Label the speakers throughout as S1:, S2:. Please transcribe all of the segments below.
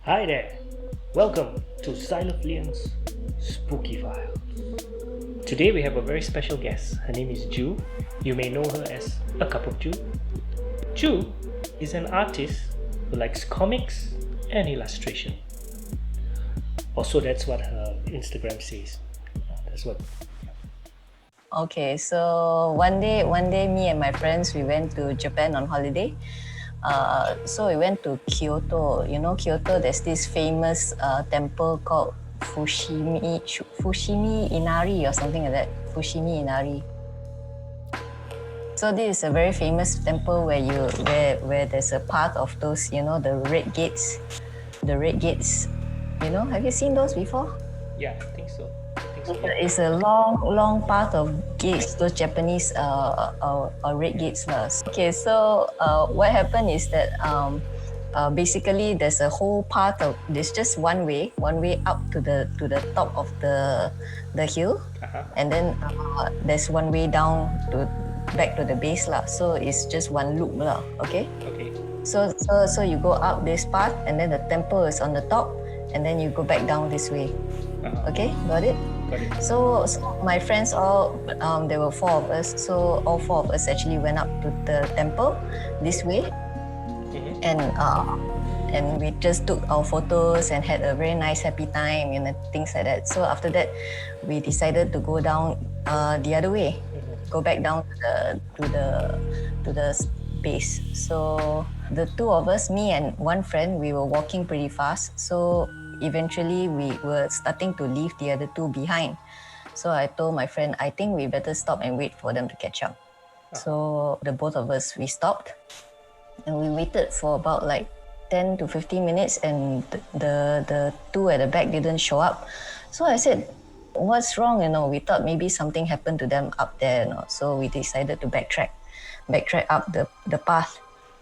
S1: Hi there, welcome to Xileflien's Spooky File. Today we have a very special guest. Her name is Ju. You may know her as a cup of Ju. Ju is an artist who likes comics and illustration. Also, that's what her Instagram says. That's what.
S2: Okay, so one day, me and my friends we went to Japan on holiday. So we went to Kyoto. You know, Kyoto. There's this famous temple called Fushimi Inari or something like that. Fushimi Inari. So this is a very famous temple where there's a path of those, you know, the red gates. The red gates. You know, have you seen those before?
S1: Yeah, I think so.
S2: It's a long path of gates, those Japanese red gates. Okay, so what happened is that basically there's a whole path of, there's just one way up to the top of the hill, and then there's one way down back to the base lah. So it's just one loop lah. Okay. So you go up this path, and then the temple is on the top, and then you go back down this way. Okay, got it?
S1: Got it.
S2: So my friends all, there were four of us. So all four of us actually went up to the temple this way, and we just took our photos and had a very nice happy time and things like that. So after that, we decided to go down the other way, go back down to the base. So the two of us, me and one friend, we were walking pretty fast. So eventually we were starting to leave the other two behind. So I told my friend, I think we better stop and wait for them to catch up. So the both of us, we stopped and we waited for about like 10 to 15 minutes, and the two at the back didn't show up. So I said, what's wrong? You know, we thought maybe something happened to them up there. You know? So we decided to backtrack up the path.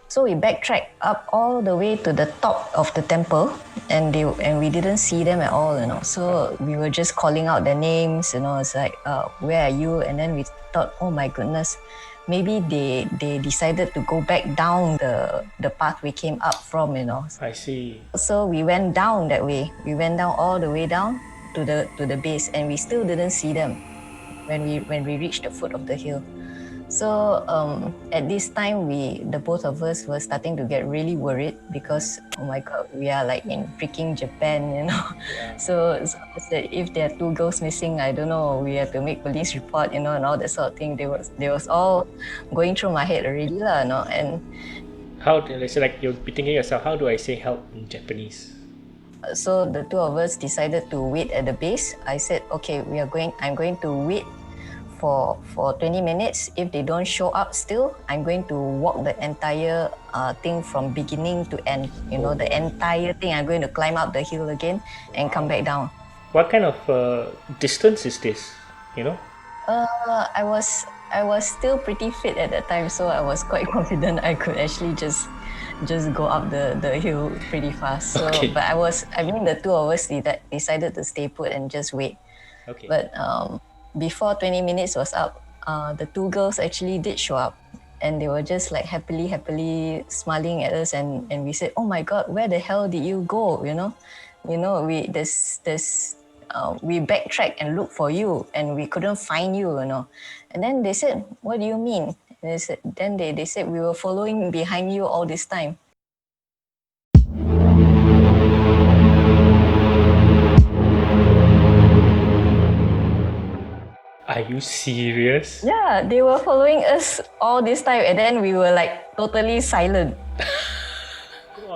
S2: So we backtracked up all the way to the top of the temple, and we didn't see them at all, you know. So we were just calling out their names, you know. It's like, where are you? And then we thought, oh my goodness, maybe they decided to go back down the path we came up from, you know.
S1: I see.
S2: So we went down that way. We went down all the way down to the base, and we still didn't see them when we reached the foot of the hill. So at this time, the both of us were starting to get really worried because, oh my God, we are like in freaking Japan, you know.
S1: Yeah.
S2: So if there are two girls missing, I don't know, we have to make police report, you know, and all that sort of thing. They was all going through my head already, lah, you know. And
S1: how? So like you're thinking yourself, how do I say help in Japanese?
S2: So the two of us decided to wait at the base. I said, okay, I'm going to wait for 20 minutes. If they don't show up still, I'm going to walk the entire thing from beginning to end. You know, the entire thing. I'm going to climb up the hill again and come back down.
S1: What kind of distance is this? You know?
S2: I was still pretty fit at that time, so I was quite confident I could actually just go up the hill pretty fast. So,
S1: okay.
S2: But the two of us decided to stay put and just wait.
S1: Okay.
S2: But before 20 minutes was up, the two girls actually did show up, and they were just like happily smiling at us, and we said, oh my God, where the hell did you go? You know, we backtracked and looked for you, and we couldn't find you, you know. And then they said, what do you mean? And they said we were following behind you all this time.
S1: Are you serious?
S2: Yeah, they were following us all this time, and then we were like totally silent.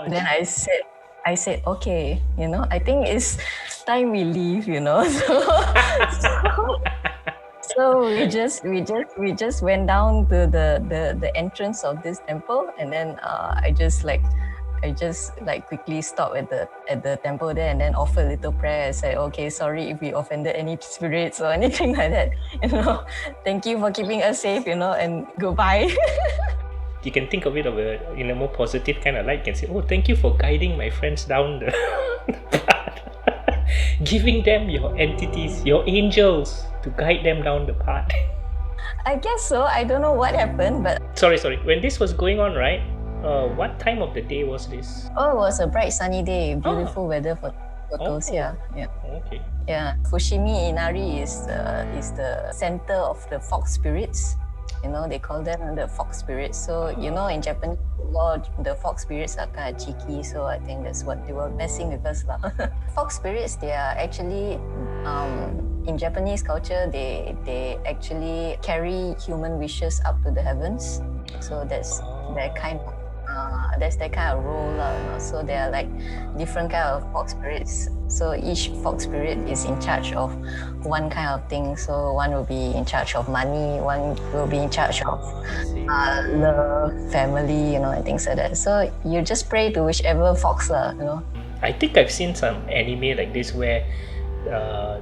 S2: Then I said, okay, you know, I think it's time we leave, you know. So we just went down to the entrance of this temple, and then I just quickly stopped at the temple there, and then offered a little prayer and said, okay, sorry if we offended any spirits or anything like that, you know. Thank you for keeping us safe, you know, and goodbye.
S1: You can think of it in a more positive kind of light. You can say, oh, thank you for guiding my friends down the path. Giving them your entities, your angels, to guide them down the path.
S2: I guess so. I don't know what happened, but...
S1: Sorry. When this was going on, right? What time of the day was this?
S2: Oh, it was a bright sunny day, beautiful weather for photos.
S1: Oh.
S2: Yeah, yeah.
S1: Okay.
S2: Yeah, Fushimi Inari is the center of the fox spirits. You know, they call them the fox spirits. So, you know, in Japanese law, the fox spirits are kind of cheeky. So I think that's what they were messing with us. Fox spirits, they are actually, in Japanese culture, they actually carry human wishes up to the heavens. So that's their kind of role, you know. So there are like different kind of fox spirits. So each fox spirit is in charge of one kind of thing. So one will be in charge of money, one will be in charge of love, family, you know, and things like that. So you just pray to whichever fox, you know.
S1: I think I've seen some anime like this where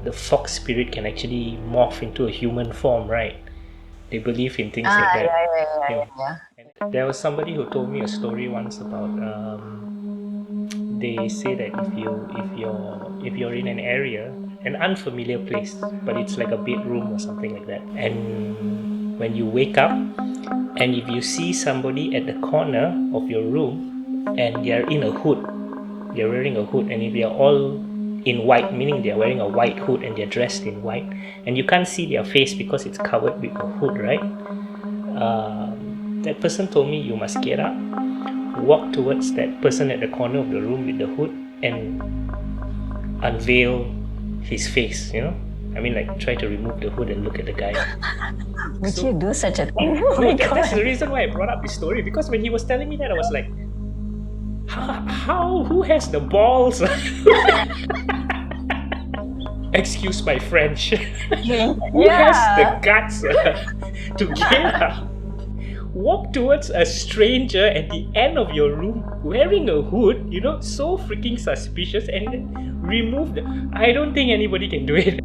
S1: the fox spirit can actually morph into a human form, right? They believe in things like that.
S2: Yeah.
S1: And there was somebody who told me a story once about they say that if you're in an area, an unfamiliar place, but it's like a bedroom or something like that, and when you wake up and if you see somebody at the corner of your room and they're in a hood, they're wearing a hood, and if they're all in white, meaning they're wearing a white hood and they're dressed in white, and you can't see their face because it's covered with a hood, right? That person told me you must get up, walk towards that person at the corner of the room with the hood, and unveil his face, you know? I mean, like, try to remove the hood and look at the guy.
S2: Would you do such a thing?
S1: That's the reason why I brought up this story, because when he was telling me that, I was like, who has the balls? Excuse my French. Who has the guts to get up, walk towards a stranger at the end of your room wearing a hood, you know, so freaking suspicious, and then remove the... I don't think anybody can do it.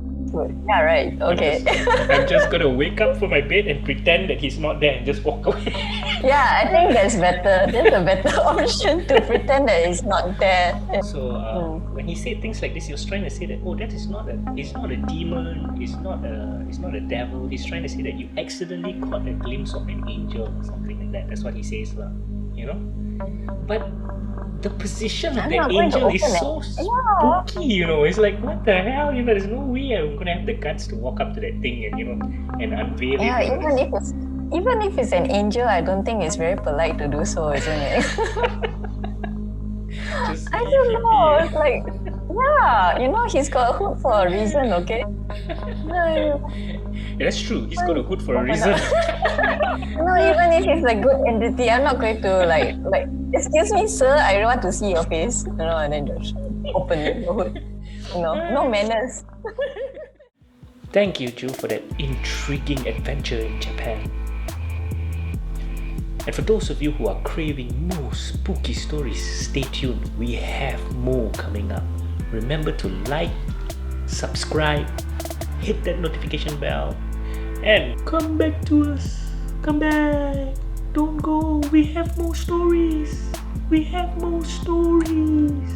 S2: Yeah, right. Okay.
S1: I'm just gonna wake up from my bed and pretend that he's not there and just walk away.
S2: Yeah, I think that's better. That's a better option, to pretend that it's not there.
S1: So when he said things like this, he was trying to say that, oh, that is not a, it's not a demon, it's not a devil. He's trying to say that you accidentally caught a glimpse of an angel or something like that. That's what he says, you know. But the position of the angel is so spooky, you know. It's like, what the hell, you know. There's no way I'm gonna have the guts to walk up to that thing and, you know, and unveil it.
S2: Yeah, even if it's an angel, I don't think it's very polite to do so, isn't it? I don't know. It's like, yeah, you know, he's got a hood for a reason, okay?
S1: Yeah, that's true. He's got a hood for a reason.
S2: No, even if it's a good entity, I'm not going to like, excuse me, sir, I don't want to see your face, you know, and then just open the hood. You know, no manners.
S1: Thank you, Ju, for that intriguing adventure in Japan. And for those of you who are craving more spooky stories, stay tuned. We have more coming up. Remember to like, subscribe, hit that notification bell, and come back to us. Come back. Don't go. We have more stories. We have more stories.